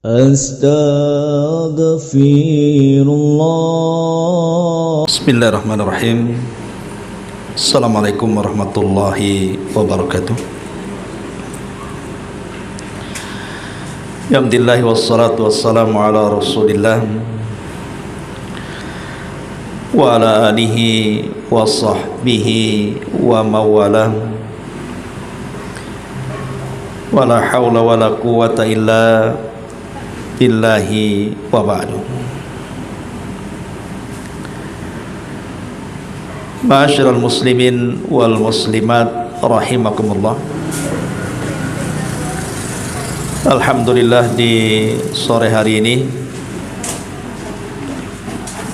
Astaghfirullah. Bismillahirrahmanirrahim. Assalamualaikum warahmatullahi wabarakatuh. Alhamdulillah wassalatu wassalamu ala Rasulillah wa ala alihi wa sahbihi wa mawalah. Wa la hawla wa la quwwata illa billahi wa ba'du. Ma'asyiral muslimin wal muslimat rahimakumullah. Alhamdulillah, di sore hari ini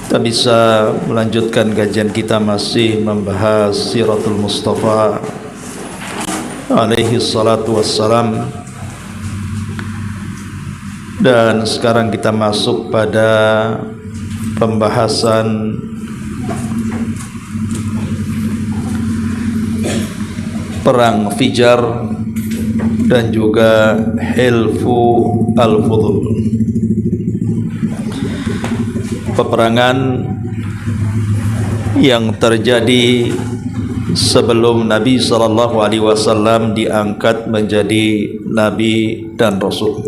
kita bisa melanjutkan kajian kita, masih membahas Siratul Mustafa alaihi salatu wassalam. Dan sekarang kita masuk pada pembahasan perang Fijar dan juga Hilfu al-Fudul, peperangan yang terjadi sebelum Nabi SAW diangkat menjadi Nabi dan Rasul.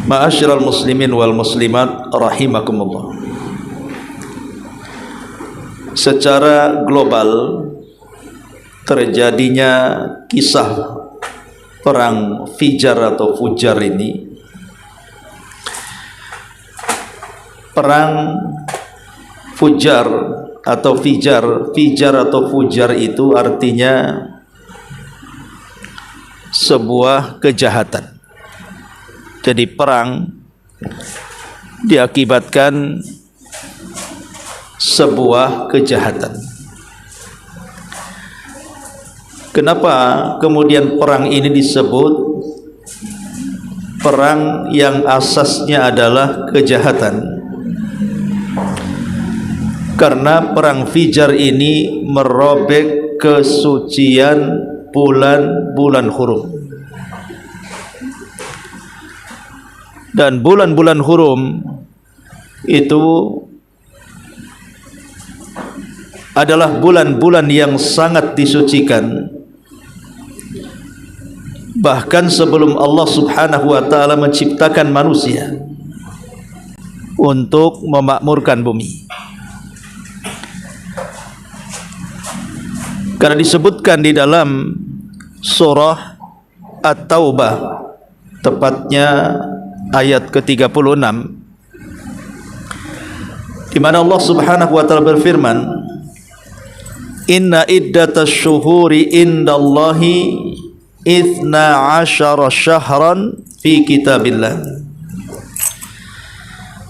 Ma'asyiral muslimin wal muslimat rahimakumullah. Secara global terjadinya kisah perang Fijar atau Fujar ini, perang Fujar atau Fijar, Fijar atau Fujar itu artinya sebuah kejahatan. Jadi perang diakibatkan sebuah kejahatan. Kenapa kemudian perang ini disebut perang yang asasnya adalah kejahatan? Karena perang Fijar ini merobek kesucian bulan-bulan hurum. Dan bulan-bulan hurum itu adalah bulan-bulan yang sangat disucikan. Bahkan sebelum Allah Subhanahu wa ta'ala menciptakan manusia untuk memakmurkan bumi. Karena disebutkan di dalam surah At-Taubah, tepatnya ayat ke-36, di mana Allah Subhanahu wa ta'ala berfirman, inna iddatas syuhuri indallahi ithna asyara syahran fi kitabillah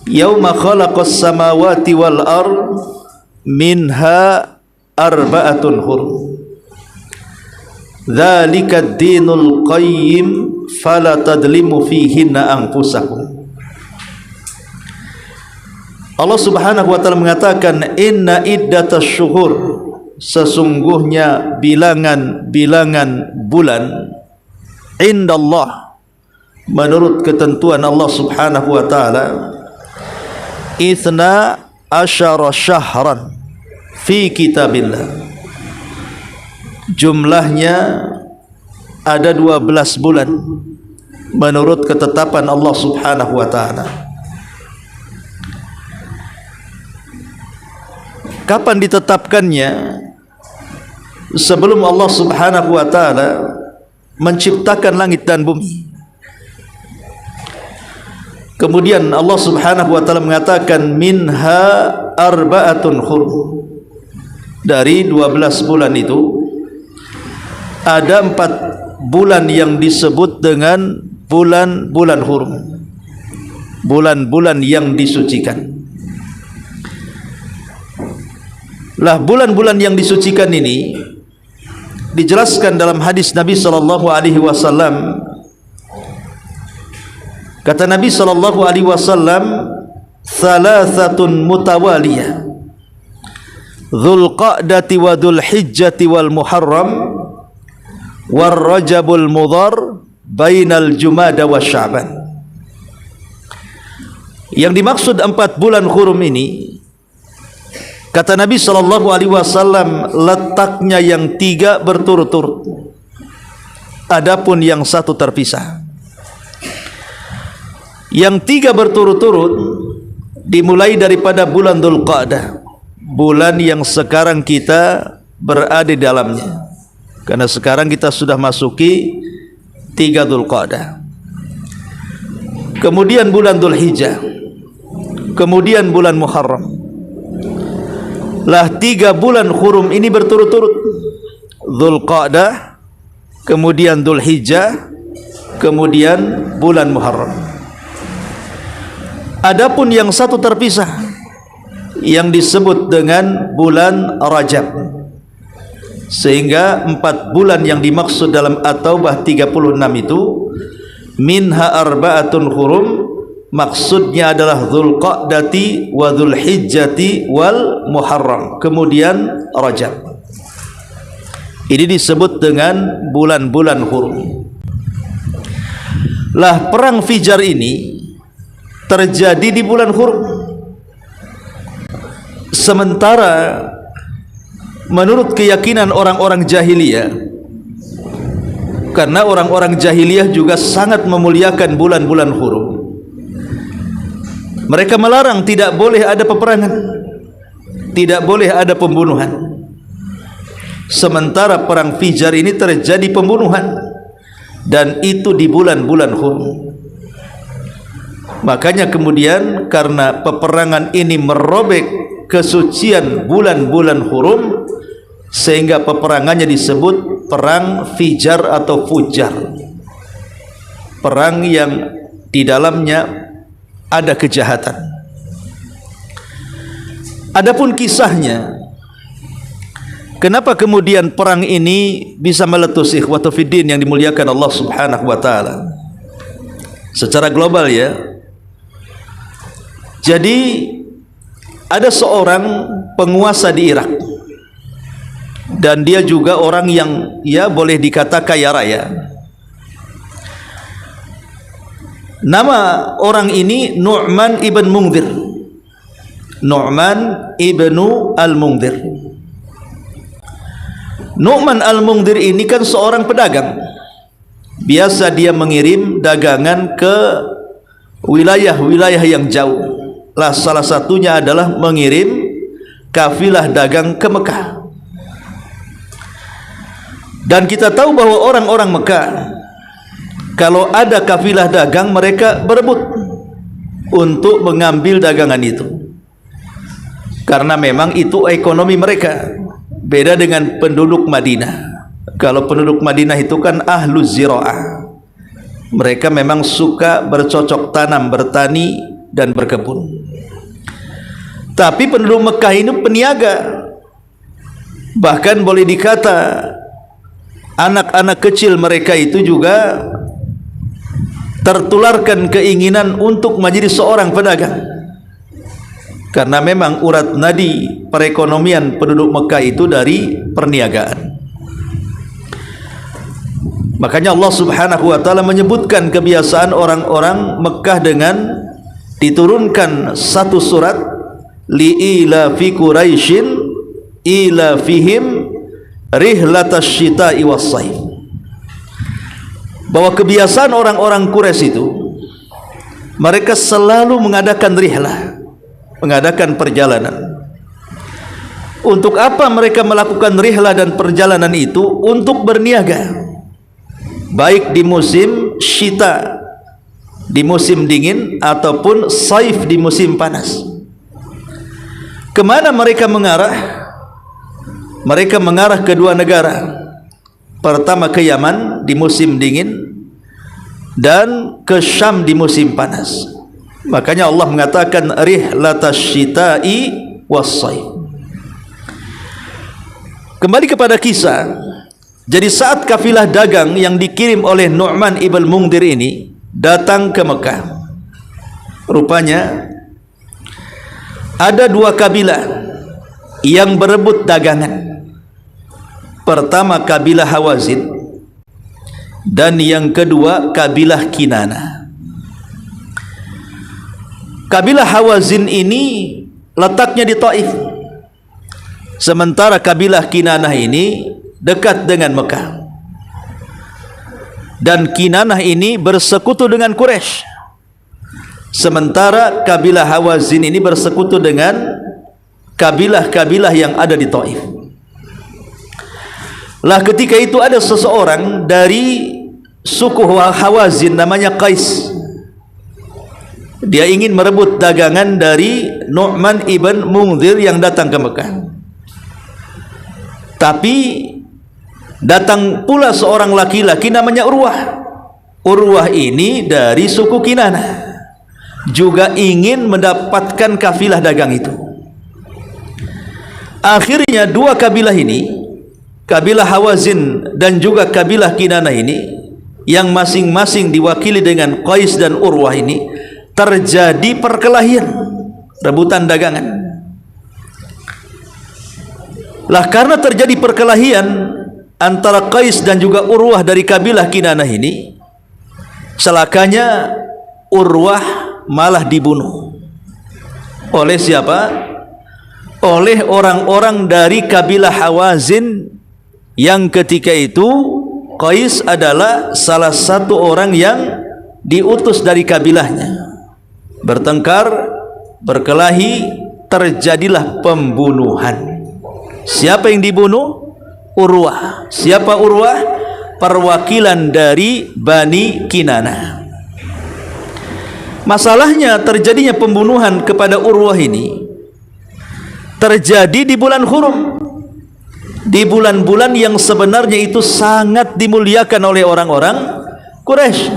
yawma khalaqas samawati wal ard minha arba'atun hurum dzalika ad-dinul qayyim fala tadlimu fihinna anfusakum. Allah Subhanahu wa ta'ala mengatakan, inna iddatas syuhur, sesungguhnya bilangan-bilangan bulan, indallah, menurut ketentuan Allah Subhanahu wa ta'ala, ithna asyara syahran fi kitabillah, jumlahnya ada 12 bulan menurut ketetapan Allah Subhanahu wa ta'ala. Kapan ditetapkannya? Sebelum Allah Subhanahu wa ta'ala menciptakan langit dan bumi. Kemudian Allah Subhanahu wa ta'ala mengatakan minha arba'atun hurum, dari 12 bulan itu ada 4 bulan yang disebut dengan bulan-bulan hurum, bulan-bulan yang disucikan. Lah, bulan-bulan yang disucikan ini dijelaskan dalam hadis Nabi sallallahu alaihi wasallam. Kata Nabi sallallahu alaihi wasallam, "Thalathatun mutawaliyah, Dzulqa'dati wa Dzulhijjati wal Muharram war Rajabul Mudhar bainal Jumada wa Sya'ban. Yang dimaksud 4 bulan hurum ini, kata Nabi SAW, letaknya yang 3 berturut-turut, adapun yang 1 terpisah. Yang 3 berturut-turut dimulai daripada bulan Dzulqa'dah, bulan yang sekarang kita berada di dalamnya, karena sekarang kita sudah masuki 3 Dzulqa'dah. Kemudian bulan Dzulhijjah, kemudian bulan Muharram. Lah 3 bulan hurum ini berturut-turut, Dzulqa'dah, kemudian Dzulhijjah, kemudian bulan Muharram. Adapun yang 1 terpisah, yang disebut dengan bulan Rajab. Sehingga 4 bulan yang dimaksud dalam At-Taubah 36 itu, minha arba'atun hurum, maksudnya adalah Dzulqa'dati wa Dzulhijjati wal Muharram, kemudian Rajab. Ini disebut dengan bulan-bulan hurum. Lah perang Fijar ini terjadi di bulan hurum, sementara menurut keyakinan orang-orang jahiliyah, karena orang-orang jahiliyah juga sangat memuliakan bulan-bulan hurum, mereka melarang tidak boleh ada peperangan, tidak boleh ada pembunuhan. Sementara perang Fijar ini terjadi pembunuhan, dan itu di bulan-bulan hurum. Makanya kemudian karena peperangan ini merobek kesucian bulan-bulan hurum, sehingga peperangannya disebut perang Fijar atau Fujar, perang yang di dalamnya ada kejahatan. Adapun kisahnya, kenapa kemudian perang ini bisa meletus, ikhwatu fiddin yang dimuliakan Allah Subhanahu wa taala, secara global ya. Jadi ada seorang penguasa di Irak, dan dia juga orang yang ya boleh dikata kaya raya. Nama orang ini Nu'man ibn Mundhir, Nu'man ibnu al-Mundhir. Nu'man al-Mundhir ini kan seorang pedagang. Biasa dia mengirim dagangan ke wilayah-wilayah yang jauh. Lah salah satunya adalah mengirim kafilah dagang ke Mekah. Dan kita tahu bahwa orang-orang Mekah, kalau ada kafilah dagang, mereka berebut untuk mengambil dagangan itu, karena memang itu ekonomi mereka. Beda dengan penduduk Madinah. Kalau penduduk Madinah itu kan ahlu zira'ah, mereka memang suka bercocok tanam, bertani dan berkebun. Tapi penduduk Mekah ini peniaga. Bahkan boleh dikata anak-anak kecil mereka itu juga tertularkan keinginan untuk menjadi seorang pedagang, karena memang urat nadi perekonomian penduduk Mekah itu dari perniagaan. Makanya Allah Subhanahu wa taala menyebutkan kebiasaan orang-orang Mekah dengan diturunkan satu surat, li'ila fi Quraisyin ila fihim rihlatasy syita'i was-shaif, bahwa kebiasaan orang-orang Quraisy itu, mereka selalu mengadakan rihlah, mengadakan perjalanan. Untuk apa mereka melakukan rihlah dan perjalanan itu? Untuk berniaga, baik di musim syita, di musim dingin, ataupun saif, di musim panas. Kemana mereka mengarah? Mereka mengarah ke 2 negara. Pertama ke Yaman di musim dingin, dan ke Syam di musim panas. Makanya Allah mengatakan rihlatasy syita'i was-shaif. Kembali kepada kisah. Jadi saat kafilah dagang yang dikirim oleh Nu'man ibn Mundhir ini datang ke Mekah, rupanya ada 2 kabilah yang berebut dagangan. Pertama kabilah Hawazin, dan yang kedua kabilah Kinanah. Kabilah Hawazin ini letaknya di Taif, sementara kabilah Kinanah ini dekat dengan Mekah. Dan Kinanah ini bersekutu dengan Quraisy, sementara kabilah Hawazin ini bersekutu dengan kabilah-kabilah yang ada di Taif. Lah ketika itu ada seseorang dari suku Hawazin namanya Qais. Dia ingin merebut dagangan dari Nu'man ibn Munzir yang datang ke Mekah. Tapi datang pula seorang laki-laki namanya Urwah. Urwah ini dari suku Kinanah, juga ingin mendapatkan kafilah dagang itu. Akhirnya dua kabilah ini, kabilah Hawazin dan juga kabilah Kinanah ini, yang masing-masing diwakili dengan Qais dan Urwah ini, terjadi perkelahian, rebutan dagangan. Lah karena terjadi perkelahian antara Qais dan juga Urwah dari kabilah Kinanah ini, celakanya Urwah malah dibunuh. Oleh siapa? Oleh orang-orang dari kabilah Hawazin, yang ketika itu Qais adalah salah satu orang yang diutus dari kabilahnya. Bertengkar, berkelahi, terjadilah pembunuhan. Siapa yang dibunuh? Urwah. Siapa Urwah? Perwakilan dari Bani Kinanah. Masalahnya terjadinya pembunuhan kepada Urwah ini terjadi di bulan Hurum, di bulan-bulan yang sebenarnya itu sangat dimuliakan oleh orang-orang Quraisy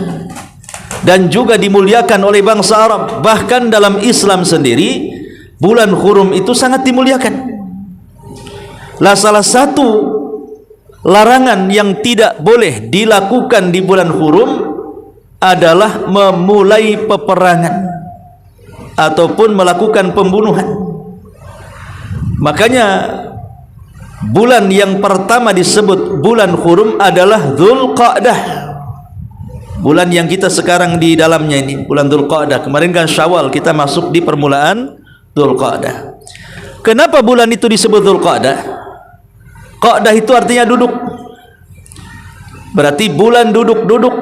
dan juga dimuliakan oleh bangsa Arab. Bahkan dalam Islam sendiri bulan Hurum itu sangat dimuliakan. Lah salah satu larangan yang tidak boleh dilakukan di bulan Hurum adalah memulai peperangan ataupun melakukan pembunuhan. Makanya bulan yang pertama disebut bulan Hurum adalah Dzulqa'dah. Bulan yang kita sekarang di dalamnya ini, bulan Dzulqa'dah. Kemarin kan Syawal, kita masuk di permulaan Dzulqa'dah. Kenapa bulan itu disebut Dzulqa'dah? Qa'dah itu artinya duduk. Berarti bulan duduk-duduk.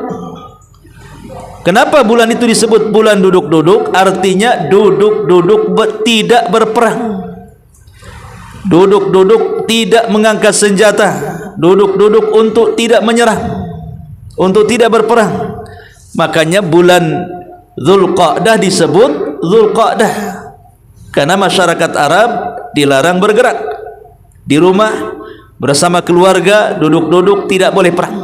Kenapa bulan itu disebut bulan duduk-duduk? Artinya duduk-duduk tidak berperang. Duduk-duduk tidak mengangkat senjata. Duduk-duduk untuk tidak menyerang, untuk tidak berperang. Makanya bulan Dzulqa'dah disebut Dzulqa'dah, karena masyarakat Arab dilarang bergerak di rumah bersama keluarga, duduk-duduk, tidak boleh perang.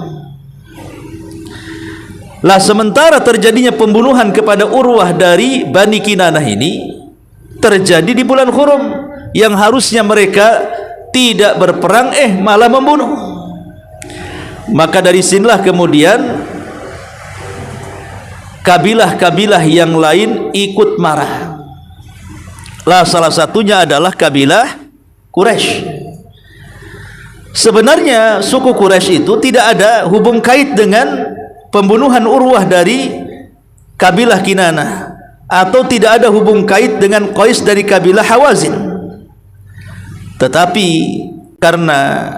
Lah sementara terjadinya pembunuhan kepada Urwah dari Bani Kinanah ini terjadi di bulan Hurum, yang harusnya mereka tidak berperang malah membunuh. Maka dari sinilah kemudian kabilah-kabilah yang lain ikut marah. Lah salah satunya adalah kabilah Quraisy. Sebenarnya suku Quraisy itu tidak ada hubung kait dengan pembunuhan Urwah dari kabilah Kinanah, atau tidak ada hubung kait dengan Qais dari kabilah Hawazin. Tetapi karena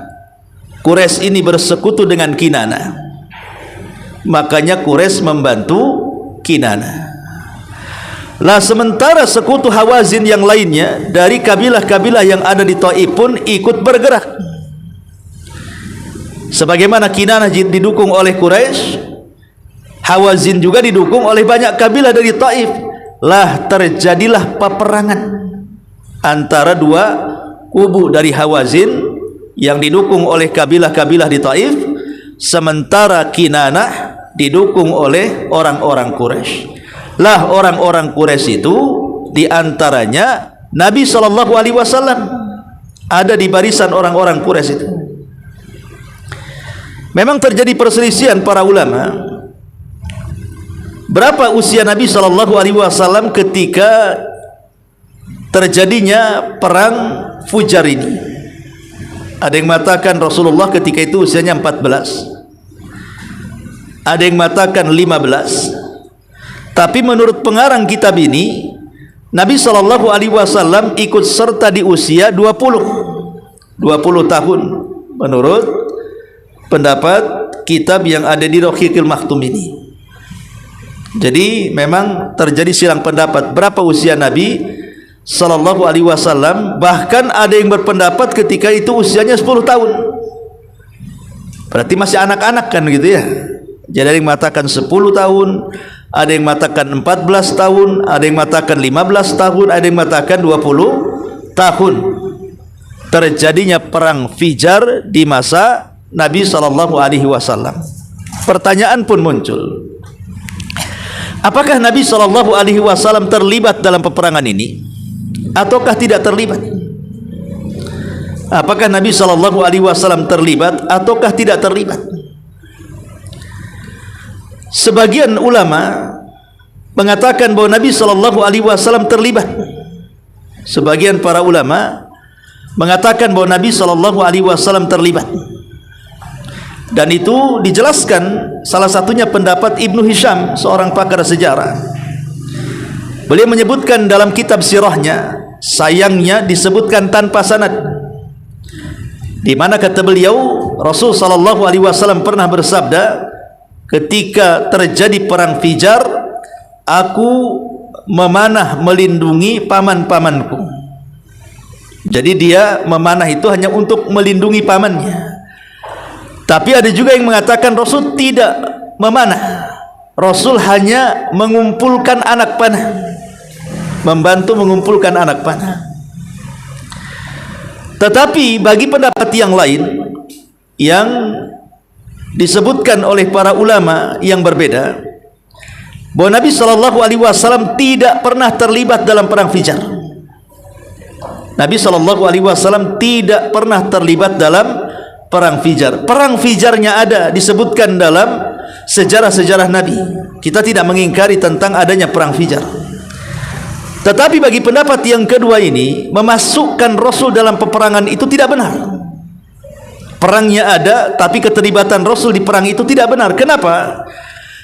Quraisy ini bersekutu dengan Kinanah, makanya Quraisy membantu Kinanah. Lah sementara sekutu Hawazin yang lainnya dari kabilah-kabilah yang ada di Taif pun ikut bergerak. Sebagaimana Kinanah didukung oleh Quraisy, Hawazin juga didukung oleh banyak kabilah dari Taif. Lah terjadilah peperangan antara dua kubu dari Hawazin yang didukung oleh kabilah-kabilah di Taif, sementara Kinanah didukung oleh orang-orang Quraisy. Lah orang-orang Quraisy itu diantaranya Nabi SAW ada di barisan orang-orang Quraisy itu. Memang terjadi perselisihan para ulama, berapa usia Nabi SAW ketika terjadinya perang Fujar ini. Ada yang mengatakan Rasulullah ketika itu usianya 14. ada yang mengatakan 15. Tapi menurut pengarang kitab ini, Nabi SAW ikut serta di usia 20 tahun menurut pendapat kitab yang ada di Rahiqil Maktum ini. Jadi memang terjadi silang pendapat berapa usia Nabi SAW. Bahkan ada yang berpendapat ketika itu usianya 10 tahun. Berarti masih anak-anak kan gitu ya. Jadi ada yang mengatakan 10 tahun, ada yang mengatakan 14 tahun, ada yang mengatakan 15 tahun, ada yang mengatakan 20 tahun. Terjadinya perang Fijar di masa Nabi SAW. Pertanyaan pun muncul, apakah Nabi SAW terlibat dalam peperangan ini ataukah tidak terlibat? Apakah Nabi SAW terlibat ataukah tidak terlibat? Sebagian ulama mengatakan bahwa Nabi SAW terlibat. Sebagian para ulama mengatakan bahwa Nabi SAW terlibat. Dan itu dijelaskan salah satunya pendapat Ibnu Hisham, seorang pakar sejarah. Beliau menyebutkan dalam kitab sirahnya, sayangnya disebutkan tanpa sanad, di mana kata beliau, Rasul SAW pernah bersabda, ketika terjadi perang Fijar, aku memanah melindungi paman-pamanku. Jadi dia memanah itu hanya untuk melindungi pamannya. Tapi ada juga yang mengatakan Rasul tidak memanah, Rasul hanya mengumpulkan anak panah, membantu mengumpulkan anak panah. Tetapi bagi pendapat yang lain yang disebutkan oleh para ulama yang berbeda, bahwa Nabi SAW tidak pernah terlibat dalam perang Fijar. Nabi SAW tidak pernah terlibat dalam perang Fijar. Perang Fijarnya ada, disebutkan dalam sejarah-sejarah Nabi. Kita tidak mengingkari tentang adanya perang Fijar. Tetapi bagi pendapat yang kedua ini, memasukkan Rasul dalam peperangan itu tidak benar. Perangnya ada, tapi keterlibatan Rasul di perang itu tidak benar. Kenapa?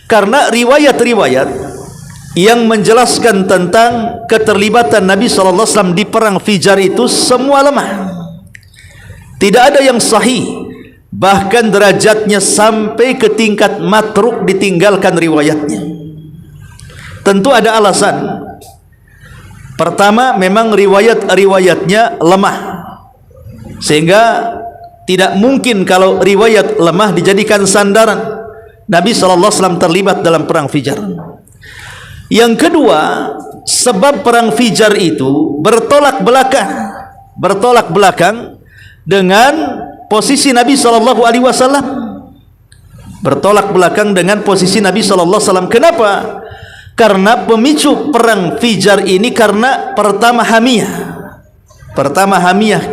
Karena riwayat-riwayat yang menjelaskan tentang keterlibatan Nabi SAW di perang Fijar itu semua lemah. Tidak ada yang sahih. Bahkan derajatnya sampai ke tingkat matruk, ditinggalkan riwayatnya. Tentu ada alasan. Pertama, memang riwayat-riwayatnya lemah, sehingga tidak mungkin kalau riwayat lemah dijadikan sandaran Nabi SAW terlibat dalam perang Fijar. Yang kedua, sebab perang Fijar itu bertolak belakang dengan posisi Nabi SAW. Bertolak belakang dengan posisi Nabi SAW. Kenapa? Karena pemicu perang Fijar ini karena pertama hamiyah,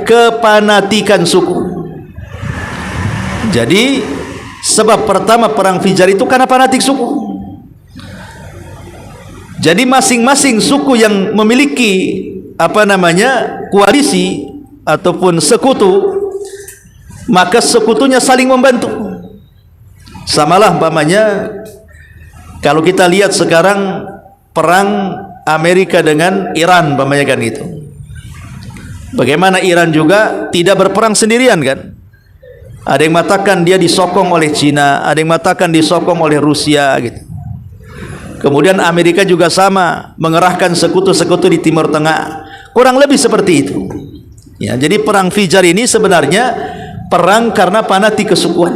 kepanatikan suku. Jadi sebab pertama perang Fijar itu karena fanatik suku. Jadi masing-masing suku yang memiliki koalisi ataupun sekutu, maka sekutunya saling membantu. Samalah kalau kita lihat sekarang perang Amerika dengan Iran, kan itu. Bagaimana Iran juga tidak berperang sendirian kan? Ada yang mengatakan dia disokong oleh Cina, ada yang mengatakan disokong oleh Rusia gitu. Kemudian Amerika juga sama, mengerahkan sekutu-sekutu di Timur Tengah. Kurang lebih seperti itu. Ya, jadi perang Fijar ini sebenarnya perang karena fanatik kesukuan.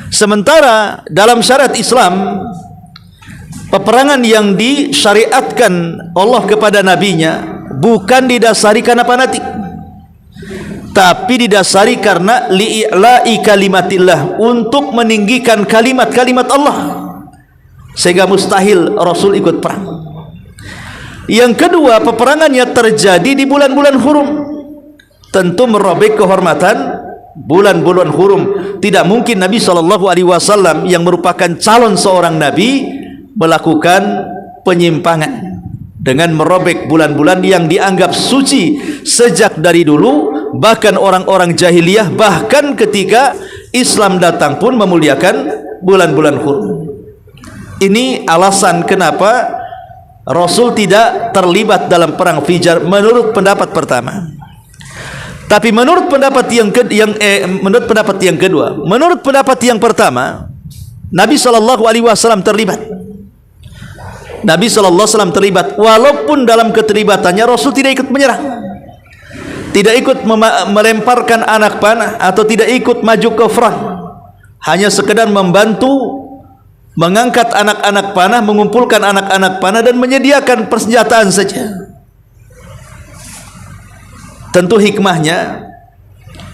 Sementara dalam syariat Islam, peperangan yang disyariatkan Allah kepada nabinya bukan didasari karena fanatik, tapi didasari karena li'i'la'i kalimatillah, untuk meninggikan kalimat-kalimat Allah, sehingga mustahil Rasul ikut perang. Yang kedua, peperangannya terjadi di bulan-bulan hurum, tentu merobek kehormatan bulan-bulan hurum. Tidak mungkin Nabi SAW yang merupakan calon seorang Nabi melakukan penyimpangan dengan merobek bulan-bulan yang dianggap suci sejak dari dulu. Bahkan orang-orang jahiliyah, bahkan ketika Islam datang pun memuliakan bulan-bulan hurum. Ini alasan kenapa Rasul tidak terlibat dalam perang Fijar menurut pendapat pertama. Tapi menurut pendapat yang kedua, menurut pendapat yang pertama, Nabi SAW terlibat. Nabi SAW terlibat, walaupun dalam keterlibatannya Rasul tidak ikut menyerang, tidak ikut melemparkan anak panah, atau tidak ikut maju ke front, hanya sekedar membantu mengangkat anak-anak panah, mengumpulkan anak-anak panah dan menyediakan persenjataan saja. Tentu hikmahnya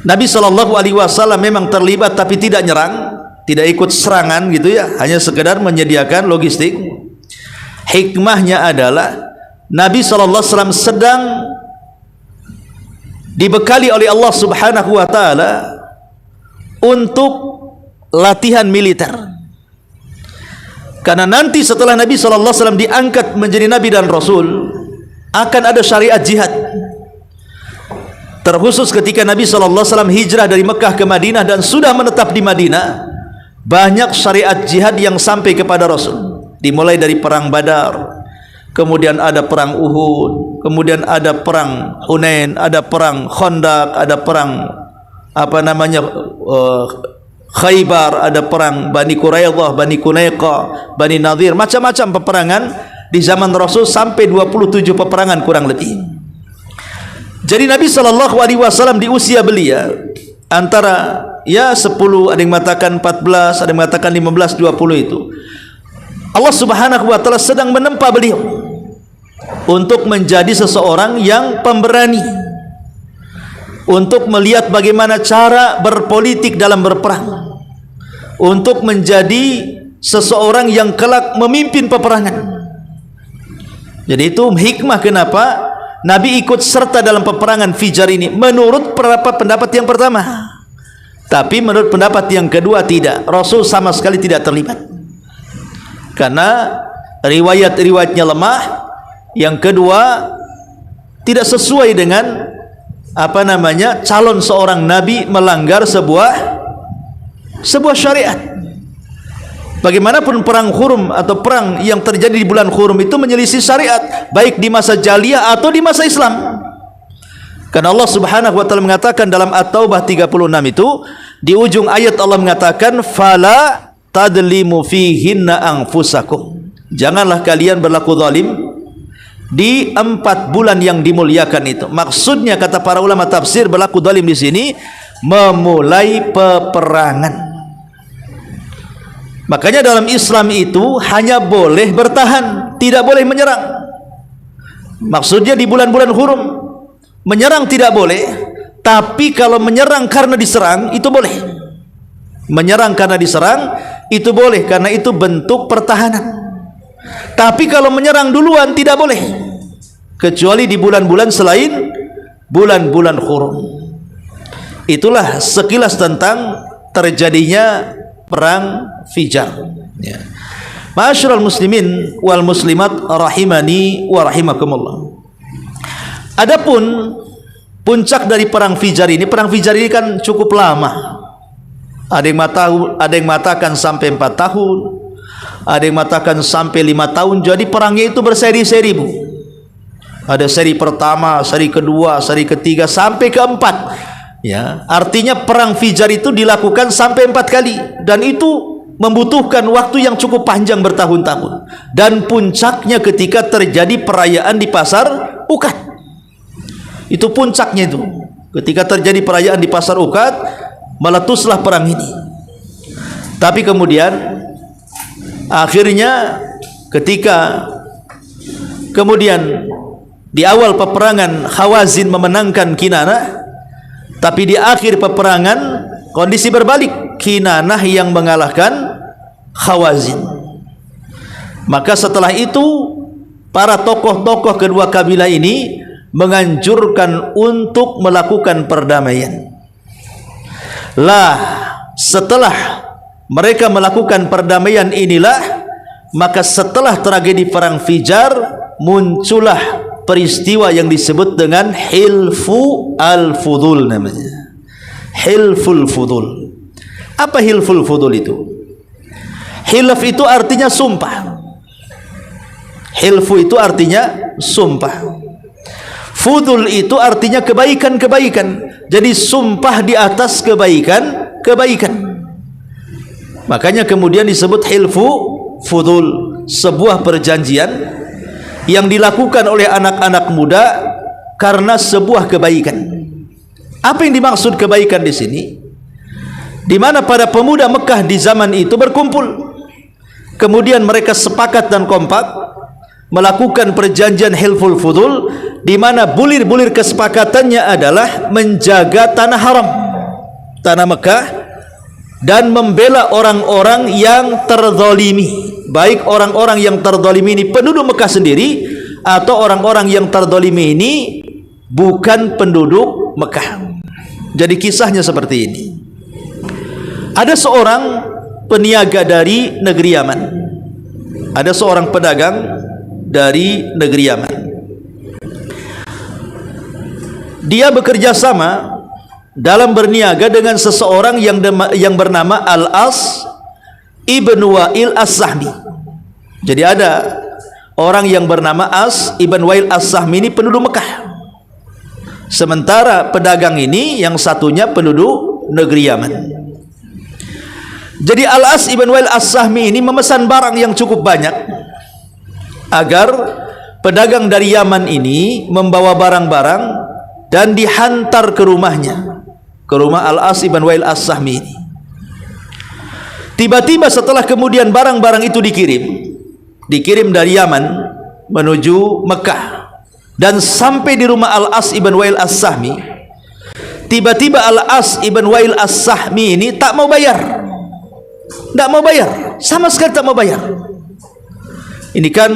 Nabi SAW memang terlibat tapi tidak nyerang, tidak ikut serangan gitu ya, hanya sekedar menyediakan logistik. Hikmahnya adalah Nabi SAW sedang dibekali oleh Allah Subhanahu wa taala untuk latihan militer. Karena nanti setelah Nabi SAW diangkat menjadi Nabi dan Rasul, akan ada syariat jihad. Terkhusus ketika Nabi SAW hijrah dari Mekah ke Madinah dan sudah menetap di Madinah, banyak syariat jihad yang sampai kepada Rasul. Dimulai dari perang Badar, kemudian ada perang Uhud, kemudian ada perang Hunain, ada perang Khandaq, ada perang Khaybar, ada perang Bani Quraidah, Bani Qunaiqah, Bani Nadir, macam-macam peperangan di zaman Rasul, sampai 27 peperangan kurang lebih. Jadi Nabi SAW di usia belia antara 10, ada yang mengatakan 14, ada yang mengatakan 15, 20 itu, Allah Subhanahu wa taala sedang menempa beliau untuk menjadi seseorang yang pemberani, untuk melihat bagaimana cara berpolitik dalam berperang, untuk menjadi seseorang yang kelak memimpin peperangan. Jadi itu hikmah kenapa Nabi ikut serta dalam peperangan Fijar ini, menurut pendapat yang pertama. Tapi menurut pendapat yang kedua tidak, Rasul sama sekali tidak terlibat, karena riwayat-riwayatnya lemah. Yang kedua, tidak sesuai dengan calon seorang nabi melanggar sebuah syariat. Bagaimanapun perang Hurum atau perang yang terjadi di bulan Hurum itu menyelisih syariat, baik di masa jahiliyah atau di masa Islam. Karena Allah Subhanahu wa taala mengatakan dalam At-Taubah 36 itu, di ujung ayat Allah mengatakan fala tadlimu fihinna anfusakum. Janganlah kalian berlaku zalim di 4 bulan yang dimuliakan itu. Maksudnya kata para ulama tafsir, berlaku zalim di sini memulai peperangan. Makanya dalam Islam itu hanya boleh bertahan, tidak boleh menyerang. Maksudnya di bulan-bulan Hurum menyerang tidak boleh, tapi kalau menyerang karena diserang itu boleh. Menyerang karena diserang itu boleh, karena itu bentuk pertahanan. Tapi kalau menyerang duluan tidak boleh, kecuali di bulan-bulan selain bulan-bulan Hurum. Itulah sekilas tentang terjadinya perang Fijar. Ya. Ma'asyiral muslimin wal muslimat rahimani wa rahimakumullah. Adapun puncak dari perang Fijar ini kan cukup lama. Ada yang mengatakan sampai 4 tahun, ada yang mengatakan sampai 5 tahun. Jadi perangnya itu berseri-seri, Bu. Ada seri pertama, seri kedua, seri ketiga, sampai keempat. Ya, artinya perang Fijar itu dilakukan sampai 4 kali, dan itu membutuhkan waktu yang cukup panjang, bertahun-tahun. Dan puncaknya ketika terjadi perayaan di pasar Ukad. Itu puncaknya itu. Ketika terjadi perayaan di pasar Ukad, meletuslah perang ini. Tapi kemudian akhirnya ketika kemudian di awal peperangan Hawazin memenangkan Kinanah, tapi di akhir peperangan kondisi berbalik, Kinanah yang mengalahkan Hawazin. Maka setelah itu para tokoh-tokoh kedua kabilah ini menganjurkan untuk melakukan perdamaian. Lah, setelah mereka melakukan perdamaian inilah, maka setelah tragedi perang Fijar muncullah peristiwa yang disebut dengan Hilfu al-Fudul namanya. Hilful Fudul. Apa Hilful Fudul itu? Hilf itu artinya sumpah. Hilfu itu artinya sumpah. Fudul itu artinya kebaikan-kebaikan. Jadi sumpah di atas kebaikan-kebaikan. Makanya kemudian disebut hilfu fudul, sebuah perjanjian yang dilakukan oleh anak-anak muda karena sebuah kebaikan. Apa yang dimaksud kebaikan di sini? Di mana para pemuda Mekah di zaman itu berkumpul, kemudian mereka sepakat dan kompak melakukan perjanjian hilful fudul, di mana bulir-bulir kesepakatannya adalah menjaga tanah haram, tanah Mekah, dan membela orang-orang yang terzalimi, baik orang-orang yang terzalimi ini penduduk Mekah sendiri atau orang-orang yang terzalimi ini bukan penduduk Mekah. Jadi kisahnya seperti ini. Ada seorang peniaga dari negeri Yaman, ada seorang pedagang dari negeri Yaman. Dia bekerja sama dalam berniaga dengan seseorang yang bernama Al-As ibn Wa'il As-Sahmi. Jadi ada orang yang bernama As ibn Wa'il As-Sahmi, ini penduduk Mekah, sementara pedagang ini yang satunya penduduk negeri Yaman. Jadi Al-As ibn Wa'il As-Sahmi ini memesan barang yang cukup banyak agar pedagang dari Yaman ini membawa barang-barang dan dihantar ke rumahnya, ke rumah Al-As ibn Wa'il As-Sahmi ini. Tiba-tiba setelah kemudian barang-barang itu dikirim dari Yaman menuju Mekah dan sampai di rumah Al-As ibn Wa'il As-Sahmi, tiba-tiba Al-As ibn Wa'il As-Sahmi ini tak mau bayar. Tak mau bayar, sama sekali tak mau bayar. Ini kan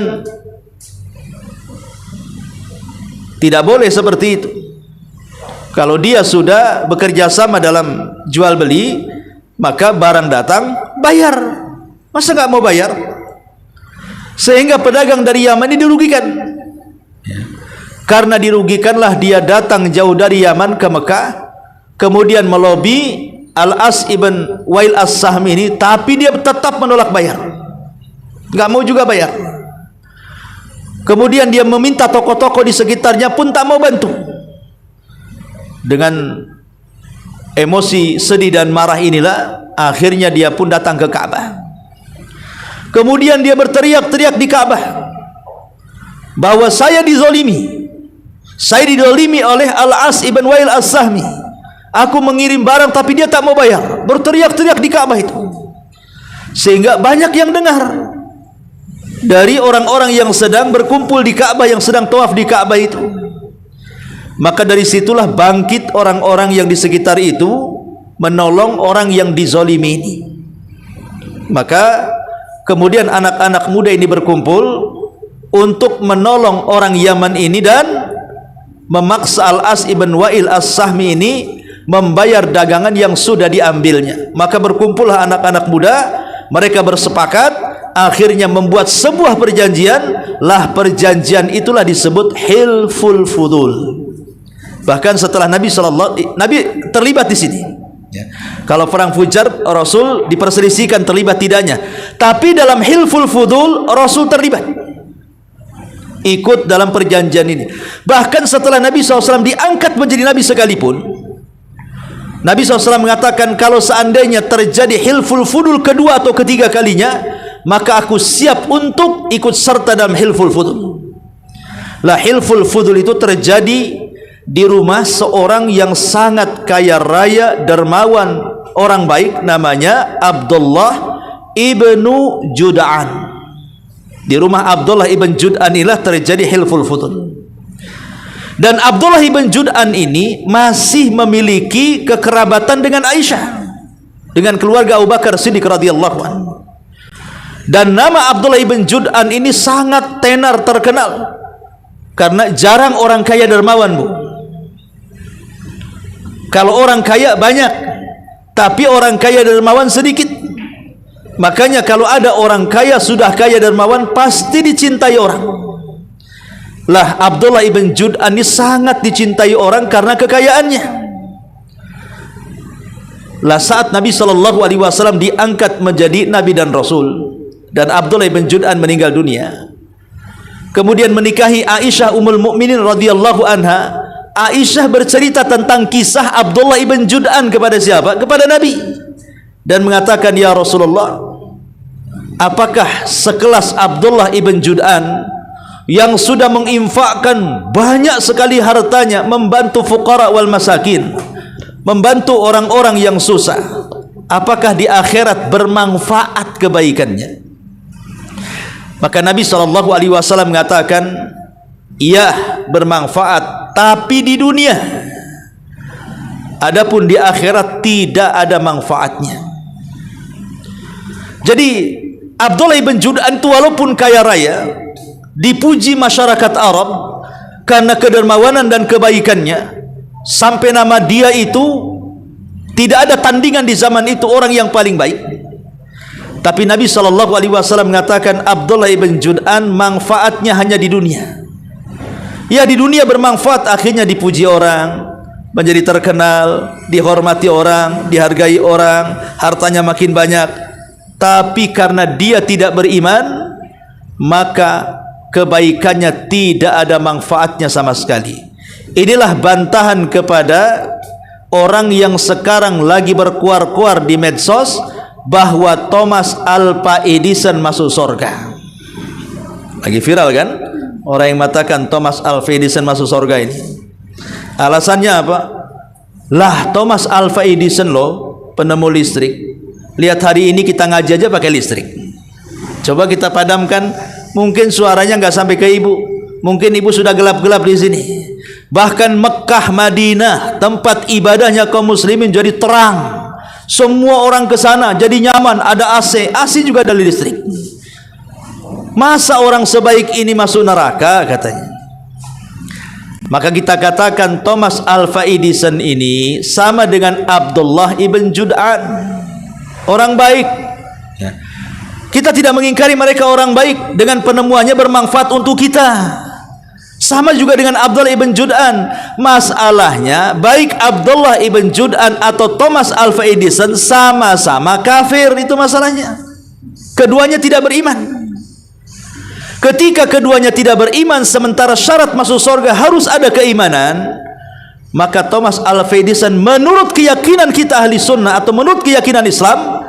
tidak boleh seperti itu. Kalau dia sudah bekerja sama dalam jual beli, maka barang datang bayar. Masa nggak mau bayar? Sehingga pedagang dari Yaman ini dirugikan. Karena dirugikanlah dia datang jauh dari Yaman ke Mekah, kemudian melobi Al-As ibn Wa'il As-Sahmi ini, tapi dia tetap menolak bayar, nggak mau juga bayar. Kemudian dia meminta toko-toko di sekitarnya pun tak mau bantu. Dengan emosi sedih dan marah inilah akhirnya dia pun datang ke Ka'bah. Kemudian dia berteriak-teriak di Ka'bah bahwa saya dizalimi, saya dizalimi oleh Al-As ibn Wa'il As-Sahmi. Aku mengirim barang tapi dia tak mau bayar. Berteriak-teriak di Ka'bah itu, sehingga banyak yang dengar dari orang-orang yang sedang berkumpul di Ka'bah, yang sedang tawaf di Ka'bah itu. Maka dari situlah bangkit orang-orang yang di sekitar itu menolong orang yang dizalimi ini. Maka kemudian anak-anak muda ini berkumpul untuk menolong orang Yaman ini dan memaksa Al-As ibn Wa'il As-Sahmi ini membayar dagangan yang sudah diambilnya. Maka berkumpullah anak-anak muda, mereka bersepakat akhirnya membuat sebuah perjanjian. Lah perjanjian itulah disebut hilful fudul. Bahkan setelah Nabi terlibat di sini. Kalau perang Fujar, Rasul diperselisihkan terlibat tidaknya, tapi dalam hilful fudul Rasul terlibat, ikut dalam perjanjian ini. Bahkan setelah Nabi SAW diangkat menjadi Nabi sekalipun, Nabi SAW mengatakan, kalau seandainya terjadi hilful fudul kedua atau ketiga kalinya, maka aku siap untuk ikut serta dalam hilful fudul. Lah hilful fudul itu terjadi di rumah seorang yang sangat kaya raya, dermawan, orang baik, namanya Abdullah ibnu Jud'an. Di rumah Abdullah ibn Jud'an inilah terjadi hilful fudul. Dan Abdullah ibn Jud'an ini masih memiliki kekerabatan dengan Aisyah, dengan keluarga Abu Bakar Siddiq radhiyallahu anhu. Dan nama Abdullah ibn Jud'an ini sangat tenar terkenal, karena jarang orang kaya dermawan, Bu. Kalau orang kaya banyak, tapi orang kaya dermawan sedikit. Makanya kalau ada orang kaya, sudah kaya dermawan, pasti dicintai orang. Lah Abdullah ibn Jud'an ini sangat dicintai orang karena kekayaannya. lah saat Nabi SAW diangkat menjadi Nabi dan Rasul, dan Abdullah bin Jud'an meninggal dunia, kemudian menikahi Aisyah Ummul Mukminin radhiyallahu anha. Aisyah bercerita tentang kisah Abdullah ibn Jud'an kepada siapa? Kepada Nabi, dan mengatakan, ya Rasulullah, apakah sekelas Abdullah ibn Jud'an yang sudah menginfakkan banyak sekali hartanya membantu fuqara wal masakin, membantu orang-orang yang susah, apakah di akhirat bermanfaat kebaikannya? Maka Nabi SAW mengatakan, iya, bermanfaat, tapi di dunia. Adapun di akhirat tidak ada manfaatnya. Jadi Abdullah bin Jud'an itu walaupun kaya raya, dipuji masyarakat Arab karena kedermawanan dan kebaikannya, sampai nama dia itu tidak ada tandingan di zaman itu orang yang paling baik. Tapi Nabi SAW mengatakan Abdullah ibn Jud'an manfaatnya hanya di dunia. Ya, di dunia bermanfaat, akhirnya dipuji orang, menjadi terkenal, dihormati orang, dihargai orang, hartanya makin banyak. Tapi karena dia tidak beriman, maka kebaikannya tidak ada manfaatnya sama sekali. Inilah bantahan kepada orang yang sekarang lagi berkuar-kuar di medsos bahwa Thomas Alva Edison masuk surga. Lagi viral kan? Orang yang mengatakan Thomas Alva Edison masuk surga ini. Alasannya apa? Lah, Thomas Alva Edison loh, penemu listrik. Lihat hari ini kita ngaji aja pakai listrik. Coba kita padamkan, mungkin suaranya nggak sampai ke ibu. Mungkin ibu sudah gelap-gelap di sini. Bahkan Mekah, Madinah, tempat ibadahnya kaum muslimin jadi terang. Semua orang ke sana jadi nyaman, ada AC. AC juga ada listrik. Masa orang sebaik ini masuk neraka, katanya. Maka kita katakan Thomas Alva Edison ini sama dengan Abdullah ibn Jud'an, orang baik. Ya. Kita tidak mengingkari mereka orang baik, dengan penemuannya bermanfaat untuk kita. Sama juga dengan Abdullah ibn Jud'an. Masalahnya baik Abdullah ibn Jud'an atau Thomas Alva Edison sama-sama kafir, itu masalahnya. Keduanya tidak beriman. Ketika keduanya tidak beriman, sementara syarat masuk surga harus ada keimanan, maka Thomas Alva Edison menurut keyakinan kita ahli sunnah atau menurut keyakinan Islam,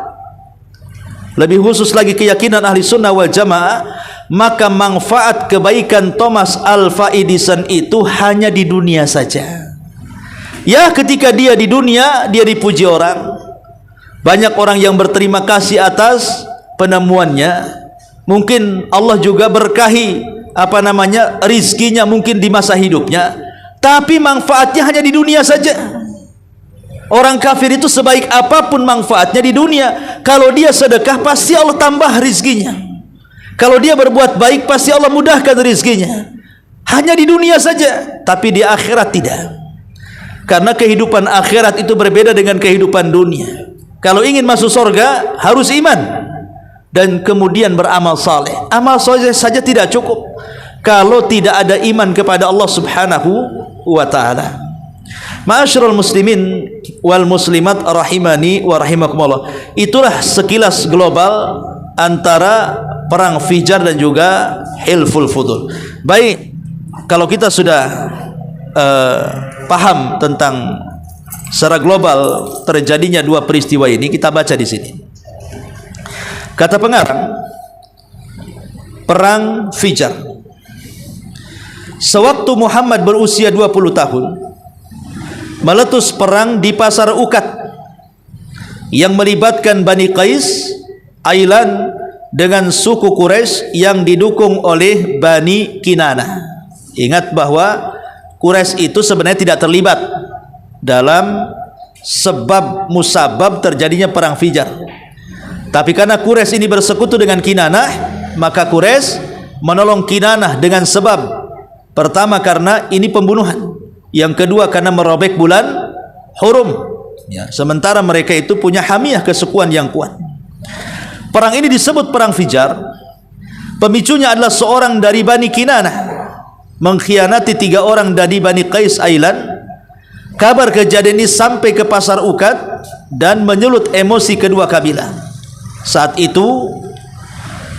lebih khusus lagi keyakinan ahli sunnah wal jamaah, maka manfaat kebaikan Thomas Alva Edison itu hanya di dunia saja. Ya, ketika dia di dunia, dia dipuji orang, banyak orang yang berterima kasih atas penemuannya. Mungkin Allah juga berkahi rizkinya mungkin di masa hidupnya, tapi manfaatnya hanya di dunia saja. Orang kafir itu sebaik apapun manfaatnya di dunia, kalau dia sedekah pasti Allah tambah rizkinya. Kalau dia berbuat baik pasti Allah mudahkan rizkinya. Hanya di dunia saja, tapi di akhirat tidak. Karena kehidupan akhirat itu berbeda dengan kehidupan dunia. Kalau ingin masuk surga harus iman dan kemudian beramal saleh. Amal saleh saja tidak cukup kalau tidak ada iman kepada Allah Subhanahu wa taala. Ma'asyiral muslimin wal muslimat rahimani wa rahimakumullah. Itulah sekilas global antara perang Fijar dan juga Hilful Fudul. Baik, kalau kita sudah paham tentang secara global terjadinya dua peristiwa ini, kita baca di sini. Kata pengarang, perang Fijar. Sewaktu Muhammad berusia 20 tahun, meletus perang di pasar Uqad yang melibatkan Bani Qais, Ailan dengan suku Quraisy yang didukung oleh Bani Kinanah. Ingat bahwa Quraisy itu sebenarnya tidak terlibat dalam sebab musabab terjadinya perang Fijar. Tapi karena Quraisy ini bersekutu dengan Kinanah, maka Quraisy menolong Kinanah dengan sebab pertama karena ini pembunuhan, yang kedua karena merobek bulan hurum. Ya, sementara mereka itu punya hamiyah kesukuan yang kuat. Perang ini disebut perang Fijar. Pemicunya adalah seorang dari Bani Kinanah mengkhianati 3 orang dari Bani Qais Ailan. Kabar kejadian ini sampai ke pasar Uqad. dan menyulut emosi kedua kabilah. Saat itu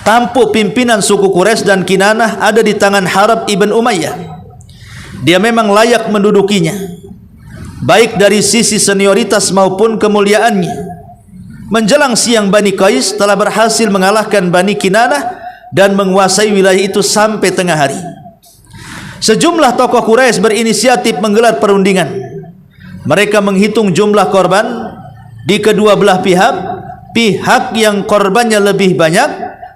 tampuk pimpinan suku Quraisy dan Kinanah ada di tangan Harb ibn Umayyah. Dia memang layak mendudukinya, baik dari sisi senioritas maupun kemuliaannya. Menjelang siang, Bani Qais telah berhasil mengalahkan Bani Kinanah dan menguasai wilayah itu sampai tengah hari. Sejumlah tokoh Quraisy berinisiatif menggelar perundingan. Mereka menghitung jumlah korban di kedua belah pihak. Pihak yang korbannya lebih banyak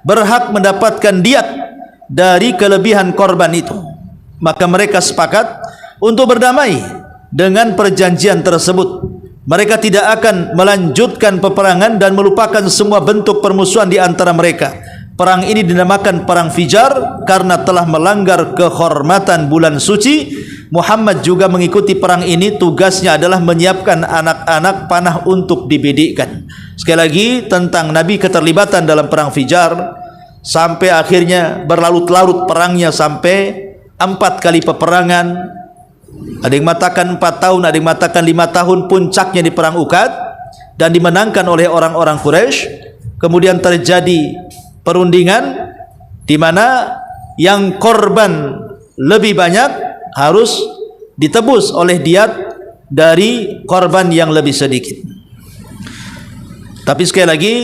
berhak mendapatkan diat dari kelebihan korban itu. Maka mereka sepakat untuk berdamai dengan perjanjian tersebut. Mereka tidak akan melanjutkan peperangan dan melupakan semua bentuk permusuhan di antara mereka. Perang ini dinamakan Perang Fijar karena telah melanggar kehormatan bulan suci. Muhammad juga mengikuti perang ini. Tugasnya adalah menyiapkan anak-anak panah untuk dibidikkan. Sekali lagi tentang Nabi keterlibatan dalam Perang Fijar, sampai akhirnya berlarut-larut perangnya sampai 4 kali peperangan. Ada yang mengatakan 4 tahun, ada yang mengatakan 5 tahun. Puncaknya di Perang Ukad dan dimenangkan oleh orang-orang Quraisy. Kemudian terjadi perundingan di mana yang korban lebih banyak harus ditebus oleh diat dari korban yang lebih sedikit. Tapi sekali lagi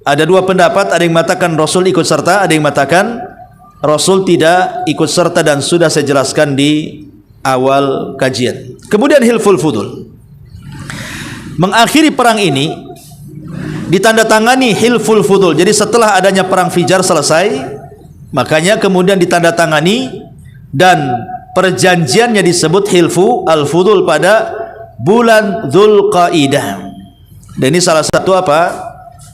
ada dua pendapat. Ada yang mengatakan Rasul ikut serta, ada yang mengatakan Rasul tidak ikut serta, dan sudah saya jelaskan di awal kajian. Kemudian Hilful Fudul. Mengakhiri perang ini ditandatangani Hilful Fudul. Jadi setelah adanya Perang Fijar selesai, makanya kemudian ditandatangani dan perjanjiannya disebut Hilfu al-Fudul pada bulan Dzulqaidah. Dan ini salah satu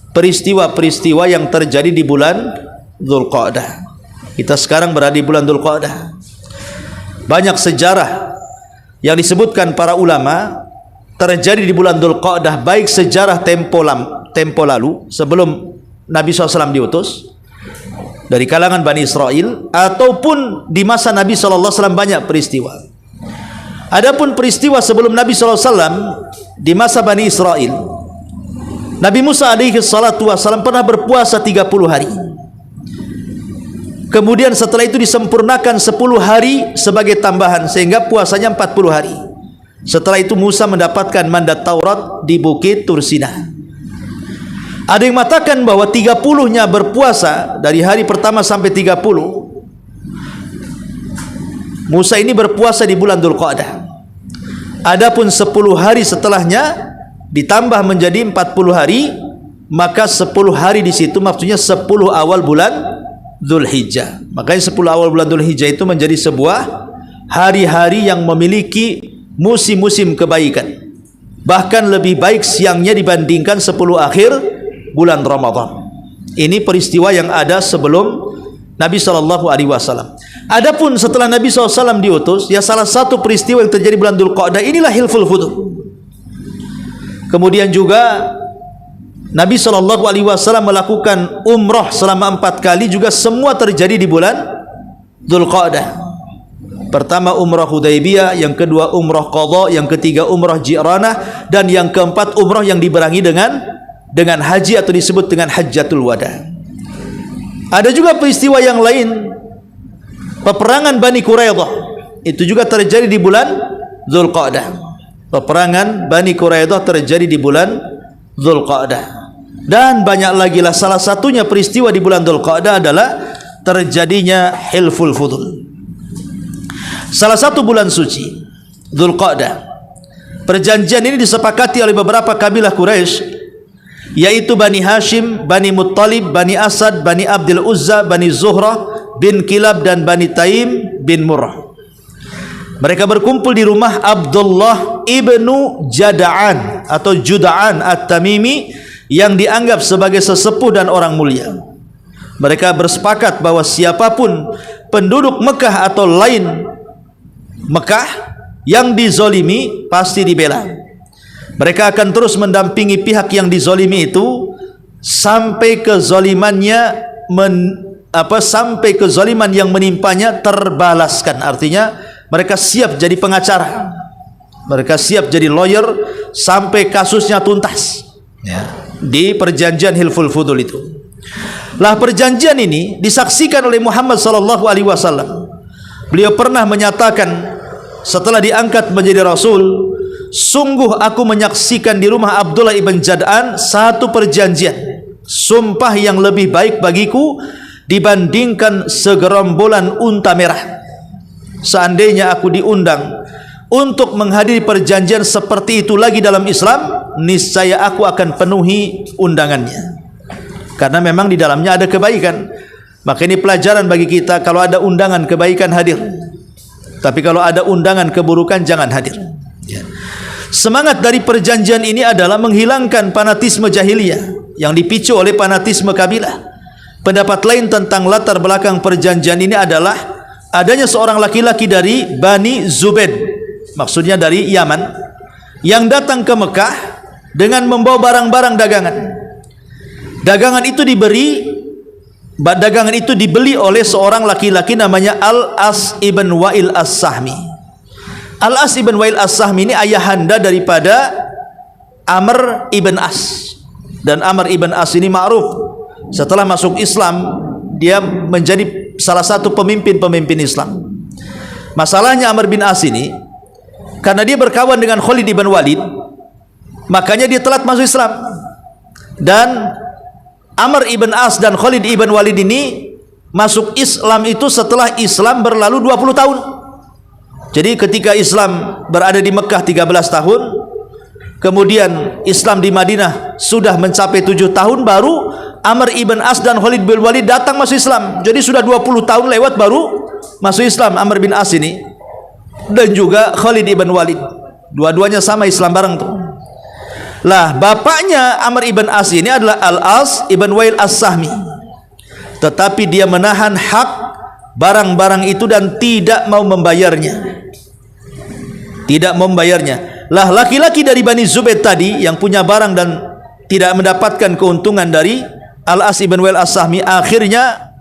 peristiwa-peristiwa yang terjadi di bulan Dzulqaidah. Kita sekarang berada di bulan Dzulqaidah. Banyak sejarah yang disebutkan para ulama terjadi di bulan Dzulqaidah, baik sejarah tempo lalu sebelum Nabi SAW diutus dari kalangan Bani Israel, ataupun di masa Nabi SAW banyak peristiwa. Adapun peristiwa sebelum Nabi SAW di masa Bani Israel, Nabi Musa alaihi salatu wassalam pernah berpuasa 30 hari. Kemudian setelah itu disempurnakan 10 hari sebagai tambahan, sehingga puasanya 40 hari. Setelah itu Musa mendapatkan mandat Taurat di Bukit Tursina. Ada yang mengatakan bahwa 30-nya berpuasa, dari hari pertama sampai 30. Musa ini berpuasa di bulan Dzulqaidah. Adapun 10 hari setelahnya ditambah menjadi 40 hari, maka 10 hari di situ maksudnya 10 awal bulan Dzulhijjah. Makanya 10 awal bulan Dzulhijjah itu menjadi sebuah hari-hari yang memiliki musim-musim kebaikan. Bahkan lebih baik siangnya dibandingkan 10 akhir bulan Ramadan. Ini peristiwa yang ada sebelum Nabi SAW. Adapun setelah Nabi SAW diutus, ya salah satu peristiwa yang terjadi bulan Dzulqaidah inilah Hilful Fudul. Kemudian juga Nabi SAW melakukan umrah selama 4 kali, juga semua terjadi di bulan Dzulqaidah. Pertama umrah Hudaybiyah, yang kedua umrah Qadha, yang ketiga umrah Ji'ranah, dan yang keempat umrah yang dibarengi dengan haji atau disebut dengan Hajjatul Wada. Ada juga peristiwa yang lain, peperangan Bani Quraidah, itu juga terjadi di bulan Dzulqaidah. Peperangan Bani Quraidah terjadi di bulan Dzulqaidah. Dan banyak lagi lah. Salah satunya peristiwa di bulan Dzulqaidah adalah terjadinya Hilful Fudul. Salah satu bulan suci Dzulqaidah. Perjanjian ini disepakati oleh beberapa kabilah Quraisy, yaitu Bani Hashim, Bani Muttalib, Bani Asad, Bani Abdul Uzza, Bani Zuhrah bin Kilab, dan Bani Taim bin Murrah. Mereka berkumpul di rumah Abdullah ibnu Jada'an atau Juda'an At-Tamimi yang dianggap sebagai sesepuh dan orang mulia. Mereka bersepakat bahwa siapapun penduduk Mekah atau lain Mekah yang dizolimi pasti dibela. Mereka akan terus mendampingi pihak yang dizolimi itu sampai kezalimannya sampai kezaliman yang menimpanya terbalaskan. Artinya mereka siap jadi pengacara Mereka siap jadi lawyer sampai kasusnya tuntas, ya, di perjanjian Hilful Fudul itu. Lah perjanjian ini disaksikan oleh Muhammad sallallahu alaihi wasallam. Beliau pernah menyatakan setelah diangkat menjadi Rasul, sungguh aku menyaksikan di rumah Abdullah ibn Jad'an satu perjanjian, sumpah yang lebih baik bagiku dibandingkan segerombolan unta merah. Seandainya aku diundang untuk menghadiri perjanjian seperti itu lagi dalam Islam, niscaya aku akan penuhi undangannya. Karena memang di dalamnya ada kebaikan. Maka ini pelajaran bagi kita, kalau ada undangan kebaikan hadir. Tapi kalau ada undangan keburukan jangan hadir. Ya. Semangat dari perjanjian ini adalah menghilangkan fanatisme jahiliyah yang dipicu oleh fanatisme kabilah. Pendapat lain tentang latar belakang perjanjian ini adalah adanya seorang laki-laki dari Bani Zubaid, maksudnya dari Yaman, yang datang ke Mekah dengan membawa barang-barang dagangan. Dagangan itu dibeli oleh seorang laki-laki namanya Al-As ibn Wa'il As-Sahmi. Al-As ibn Wa'il As-Sahmi ini ayahanda daripada Amr ibn As. Dan Amr ibn As ini ma'ruf, setelah masuk Islam dia menjadi salah satu pemimpin Islam. Masalahnya Amr bin As ini, karena dia berkawan dengan Khalid ibn Walid, makanya dia telat masuk Islam. Dan Amr ibn As dan Khalid ibn Walid ini masuk Islam itu setelah Islam berlalu 20 tahun. Jadi ketika Islam berada di Mekah 13 tahun, kemudian Islam di Madinah sudah mencapai 7 tahun, baru Amr ibn As dan Khalid bin Walid datang masuk Islam. Jadi sudah 20 tahun lewat baru masuk Islam Amr bin As ini, dan juga Khalid ibn Walid. Dua-duanya sama Islam bareng tuh. Lah bapaknya Amr ibn As ini adalah Al-As ibn Wa'il As-Sahmi. Tetapi dia menahan hak barang-barang itu dan tidak mau membayarnya. Tidak membayarnya. Lah laki-laki dari Bani Zubaid tadi yang punya barang dan tidak mendapatkan keuntungan dari Al-As ibn Wa'il As-Sahmi, akhirnya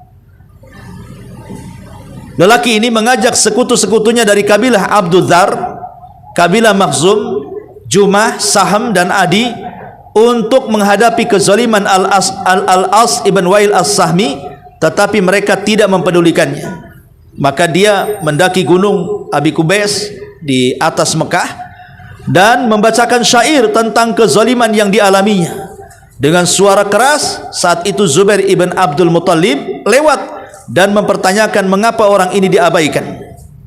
lelaki ini mengajak sekutu-sekutunya dari kabilah Abdul Dzar, kabilah Makhzum, Jumah, Saham dan Adi untuk menghadapi kezaliman Al-As ibn Wa'il As-Sahmi, tetapi mereka tidak mempedulikannya. Maka dia mendaki gunung Abi Kubais di atas Mekah dan membacakan syair tentang kezaliman yang dialaminya dengan suara keras. Saat itu Zubair ibn Abdul Muttalib lewat dan mempertanyakan mengapa orang ini diabaikan.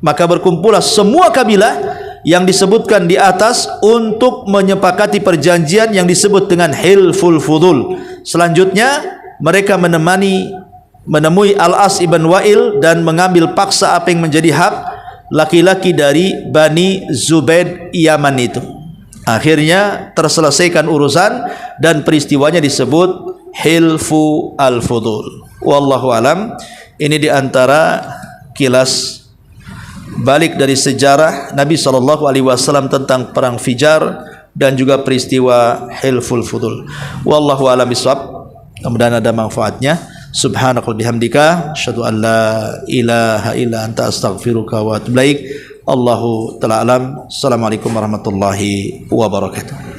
Maka berkumpullah semua kabilah yang disebutkan di atas untuk menyepakati perjanjian yang disebut dengan Hilful Fudul. Selanjutnya mereka menemui Al-As ibn Wa'il dan mengambil paksa apa yang menjadi hak laki-laki dari Bani Zubaid Yaman itu. Akhirnya terselesaikan urusan dan peristiwanya disebut Hilfu al-Fudul. Wallahu alam. Ini diantara kilas balik dari sejarah Nabi SAW tentang perang Fijar dan juga peristiwa Hilful Fudul. Wallahu a'lam bishawab. Mudah-mudahan ada manfaatnya. Subhanakallahumma bihamdika asyhadu an la ilaha illa anta astaghfiruka wa atubu ilaik. Allahu ta'ala alam. Assalamualaikum warahmatullahi wabarakatuh.